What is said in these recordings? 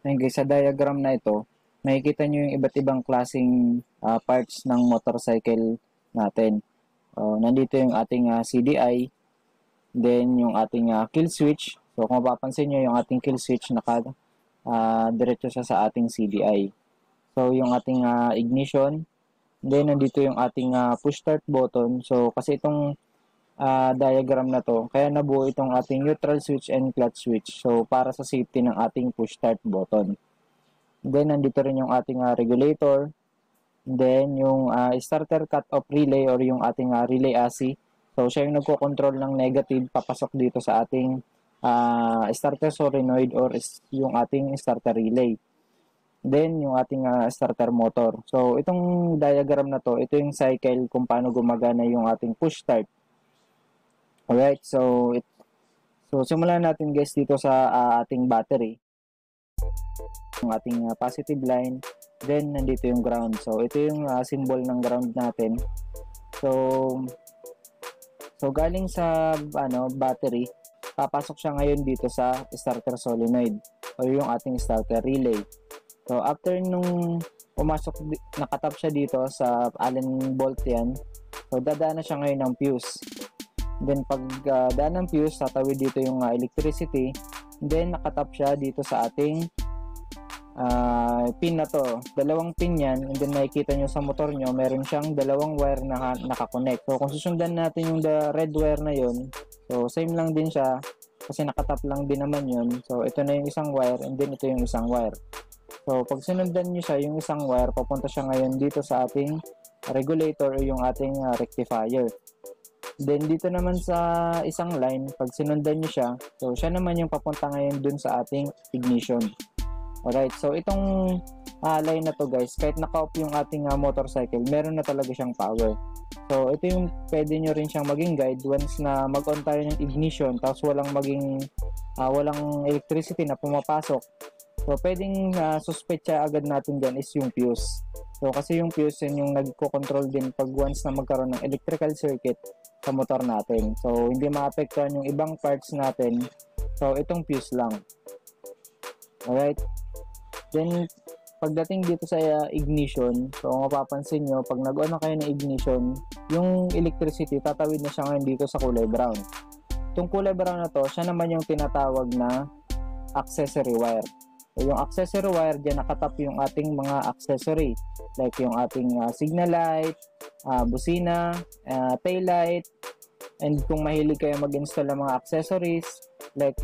Ayun guys, sa diagram na ito, makikita nyo yung iba't ibang klaseng parts ng motorcycle natin. Nandito yung ating CDI, then yung ating kill switch. So kung mapapansin nyo, yung ating kill switch diretso siya sa ating CDI. So yung ating ignition, then nandito yung ating push start button. So kasi itong diagram na to, kaya nabuo itong ating neutral switch and clutch switch. So para sa safety ng ating push start button. Then nandito rin yung ating regulator. Then yung starter cut-off relay or yung ating relay ASI. So siya yung nagko-control ng negative papasok dito sa ating starter solenoid or yung ating starter relay. Then yung ating starter motor. So itong diagram na to, ito yung cycle kung paano gumagana yung ating push start. Alright, so simulan natin guys dito sa ating battery. Yung ating positive line, then nandito yung ground. So ito yung symbol ng ground natin. So galing sa battery, papasok siya ngayon dito sa starter solenoid o yung ating starter relay. So after nung pumasok, nakatap siya dito sa Allen bolt yan. So dadaan na siya ngayon ng fuse. Then pag daan ng fuse, tatawid dito yung electricity. Then nakatap siya dito sa ating pin na to. Dalawang pin yan, and then makikita nyo sa motor nyo, meron siyang dalawang wire na nakakonect. So kung susundan natin yung red wire na yun, so same lang din siya kasi nakatap lang din naman yun. So ito na yung isang wire, and then ito yung isang wire. So pag sinundan nyo siya, yung isang wire, papunta siya ngayon dito sa ating regulator o yung ating rectifier. Then dito naman sa isang line, pag sinundan nyo siya, so siya naman yung papunta ngayon dun sa ating ignition. Alright, so itong line na to guys, kahit naka-off yung ating motorcycle, meron na talaga siyang power. So ito yung pwede nyo rin siyang maging guide once na mag-on tayo ng ignition, tapos walang electricity na pumapasok. So pwedeng suspetsa agad natin dyan is yung fuse. So kasi yung fuse yun yung nagko-control din pag once na magkaroon ng electrical circuit sa motor natin. So hindi maapektuhan yung ibang parts natin. So itong fuse lang. Alright. Then, pagdating dito sa ignition, so kung mapapansin nyo, pag nag-on na kayo ng ignition, yung electricity, tatawid na siya ngayon dito sa kulay brown. Itong kulay brown na to, siya naman yung tinatawag na accessory wire. So, yung accessory wire, dyan nakatap yung ating mga accessory. Like yung ating signal light, busina, tail light, and kung mahilig kayo mag-install ng mga accessories, like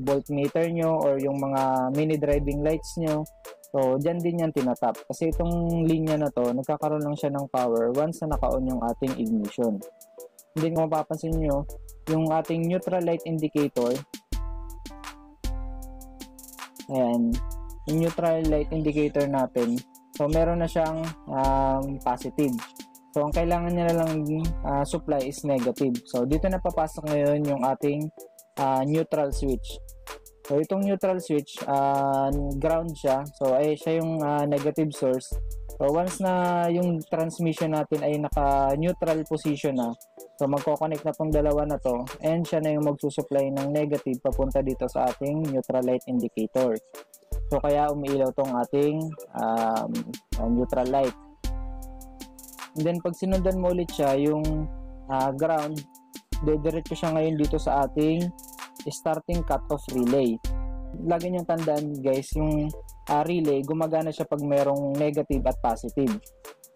voltmeter nyo or yung mga mini driving lights nyo, so dyan din yan tinatap kasi itong linya na to nagkakaroon lang siya ng power once na naka-on yung ating ignition. Hindi kung mapapansin nyo yung ating neutral light indicator, ayan, yung neutral light indicator natin, so meron na siyang positive. So ang kailangan niya lang supply is negative. So dito na papasok ngayon yung ating neutral switch. So itong neutral switch, ground siya. So siya yung negative source. So once na yung transmission natin ay naka-neutral position na, so magko-connect na tong dalawa na to, and siya na yung magsusupply ng negative papunta dito sa ating neutral light indicator. So kaya umiilaw tong ating neutral light. And then pag sinundan mo ulit siya, yung ground, dediretso siya ngayon dito sa ating starting cut-off relay. Lagi niyong tandaan guys, yung relay, gumagana siya pag merong negative at positive.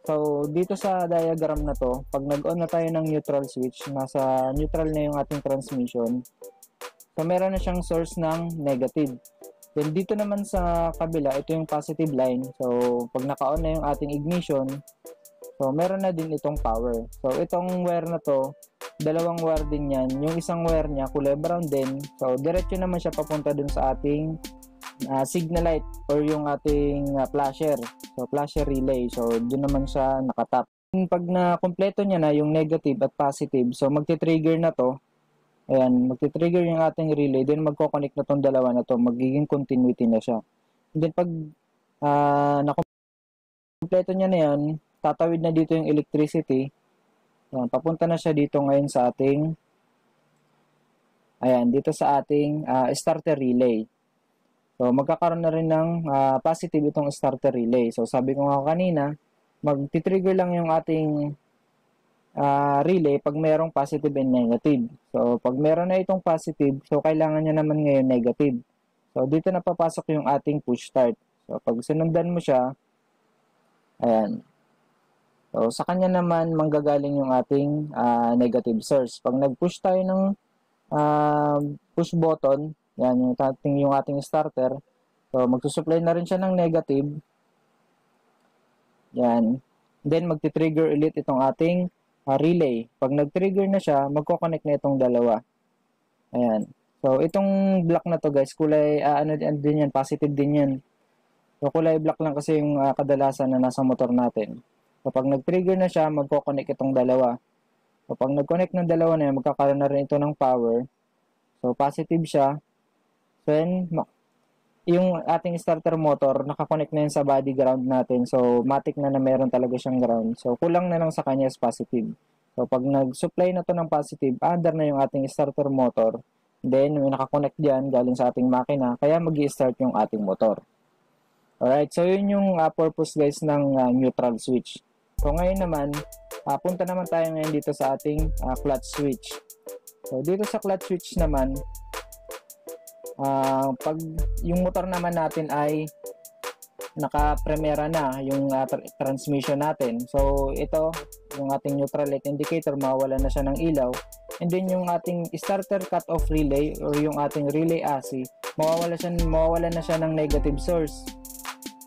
So dito sa diagram na to, pag nag-on na tayo ng neutral switch, nasa neutral na yung ating transmission, so meron na siyang source ng negative. Then dito naman sa kabila, ito yung positive line. So pag naka-on na yung ating ignition, so meron na din itong power. So itong wire na to, dalawang wire din yan. Yung isang wire niya kulay brown din. So diretso naman siya papunta dun sa ating signal light or yung ating flasher. So flasher relay. So dun naman siya nakatap. Pag na-kompleto niya na yung negative at positive, so magti-trigger na to. Ayan, magti-trigger yung ating relay. Then magko-connect na tong dalawa na to. Magiging continuity na siya. And then pag na-kompleto niya na yan, tatawid na dito yung electricity. Ayan, papunta na siya dito ngayon sa ating dito sa ating starter relay. So, magkakaroon na rin ng positive itong starter relay. So, sabi ko nga kanina, magti-trigger lang yung ating relay pag merong positive and negative. So, pag meron na itong positive, so kailangan niya naman ngayon negative. So, dito na papasok yung ating push start. So, pag sinundan mo siya, ayan. So, sa kanya naman manggagaling yung ating negative source. Pag nag-push tayo ng push button, yan yung ating starter. So, magsusupply na rin siya ng negative. Yan. Then, magti-trigger ulit itong ating relay. Pag nag-trigger na siya, magko-connect na itong dalawa. Ayan. So, itong block na to guys, kulay, ano din yan, positive din yan. So, kulay black lang kasi yung kadalasan na nasa motor natin. So, pag nag-trigger na siya, magko-connect itong dalawa. So, pag nag-connect ng dalawa na yan, magkakaroon na rin ito ng power. So, positive siya. Then, yung ating starter motor, nakakonect na yun sa body ground natin. So, matic na meron talaga siyang ground. So, kulang na lang sa kanya is positive. So, pag nag-supply na to ng positive, under na yung ating starter motor. Then, may nakakonect dyan galing sa ating makina. Kaya mag-i-start yung ating motor. Alright, so yun yung purpose guys ng neutral switch. So, ngayon naman, punta naman tayo ngayon dito sa ating clutch switch. So, dito sa clutch switch naman, pag yung motor naman natin ay naka-premera na yung transmission natin. So, ito, yung ating neutral light indicator, mawawala na siya ng ilaw. And then, yung ating starter cut-off relay or yung ating relay AC, mawawala na siya ng negative source.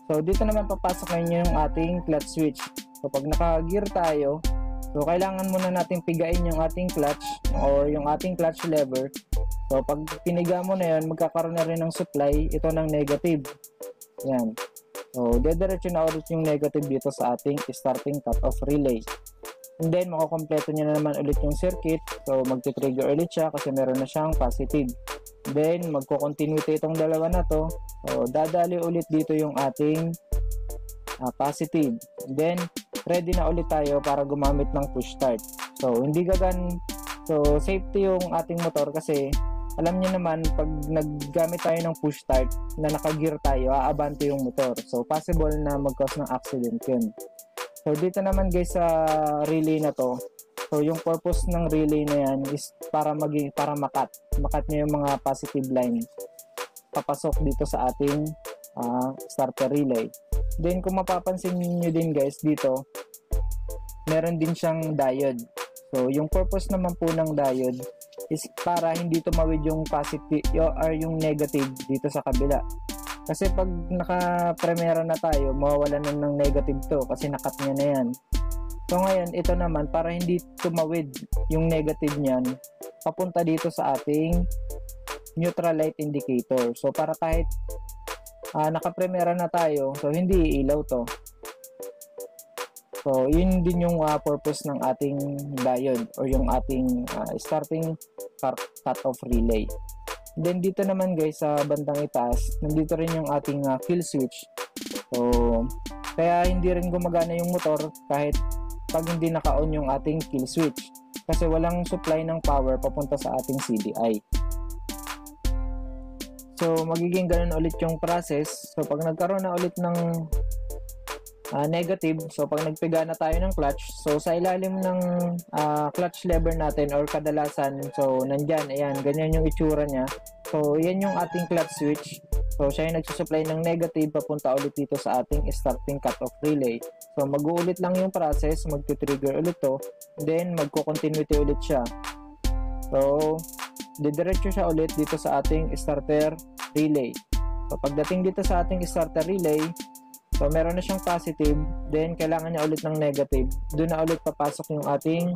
So, dito naman papasok ngayon yung ating clutch switch. So, pag naka-gear tayo, so, kailangan muna natin pigain yung ating clutch or yung ating clutch lever. So, pag piniga mo na yan, magkakaroon na rin ng supply ito ng negative. Yan. So, dediretso na ulit yung negative dito sa ating starting cut-off relay. And then, makakompleto niya na naman ulit yung circuit. So, magti-trigger ulit siya kasi meron na siyang positive. Then, magko-continuity itong dalawa na to. So, dadali ulit dito yung ating positive. Then, ready na ulit tayo para gumamit ng push start. So, hindi So, safety yung ating motor kasi alam niyo naman, pag naggamit tayo ng push start na naka-gear tayo, aabante yung motor. So, possible na mag-cause ng accident yun. So, dito naman guys sa relay na to, so yung purpose ng relay na yan is para makat niya yung mga positive line papasok dito sa ating starter relay. Then, kung mapapansin niyo din guys dito, meron din siyang diode. So, yung purpose naman po ng diode is para hindi tumawid yung positive or yung negative dito sa kabila. Kasi pag naka-premera na tayo, mawawala na ng negative to kasi nakat niya na yan. So, ngayon, ito naman, para hindi tumawid yung negative niyan, papunta dito sa ating neutral light indicator. So, para kahit naka-premera na tayo, so hindi ilaw to. So, yun din yung purpose ng ating diode or yung ating starting cut-off relay. Then, dito naman guys, sa bandang itaas, nandito rin yung ating kill switch. So, kaya hindi rin gumagana yung motor kahit pag hindi naka-on yung ating kill switch. Kasi walang supply ng power papunta sa ating CDI. So, magiging ganun ulit yung process. So, pag nagkaroon na ulit ng negative, so pag nagpiga na tayo ng clutch, so sa ilalim ng clutch lever natin or kadalasan, so nandyan, ayan, ganyan yung itsura niya. So yan yung ating clutch switch. So siya yung nagsusupply ng negative papunta ulit dito sa ating starting cut-off relay. So mag-uulit lang yung process, magti-trigger ulit to, then magko-continuity ulit siya. So didiretso siya ulit dito sa ating starter relay. So pagdating dito sa ating starter relay, so, meron na siyang positive, then kailangan niya ulit ng negative. Doon na ulit papasok yung ating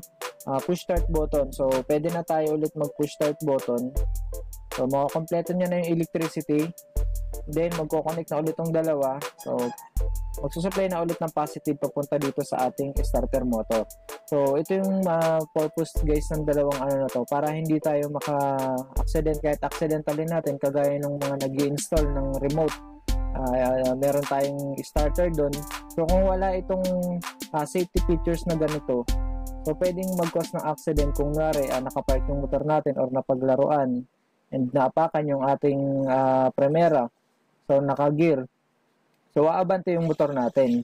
push start button. So, pwede na tayo ulit mag-push start button. So, makakompleto niya na yung electricity. Then, magkoconnect na ulit yung dalawa. So, magsusupply na ulit ng positive papunta dito sa ating starter motor. So, ito yung purpose guys ng dalawang na to, para hindi tayo maka-accident kahit accidental din natin, kagaya ng mga nag-i-install ng remote. Meron tayong starter doon. So kung wala itong safety features na ganito, so pwedeng mag-cause ng accident kung nakapark yung motor natin or napaglaruan and naapakan yung ating premera. So, naka-gear. So, aabante yung motor natin.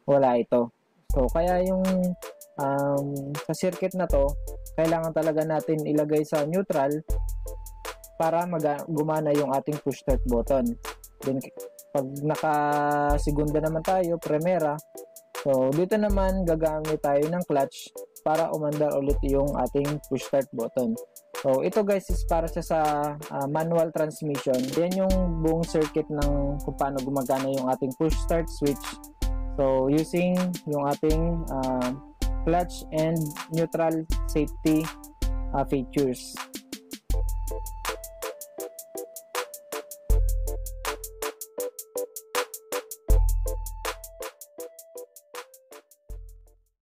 Wala ito. So, kaya yung sa circuit na to, kailangan talaga natin ilagay sa neutral para gumana yung ating push start button. Then, pag naka-segunda naman tayo, primera, so dito naman gagamit tayo ng clutch para umandar ulit yung ating push start button. So, ito guys is para siya sa manual transmission. Yan yung buong circuit ng kung paano gumagana yung ating push start switch. So, using yung ating clutch and neutral safety features.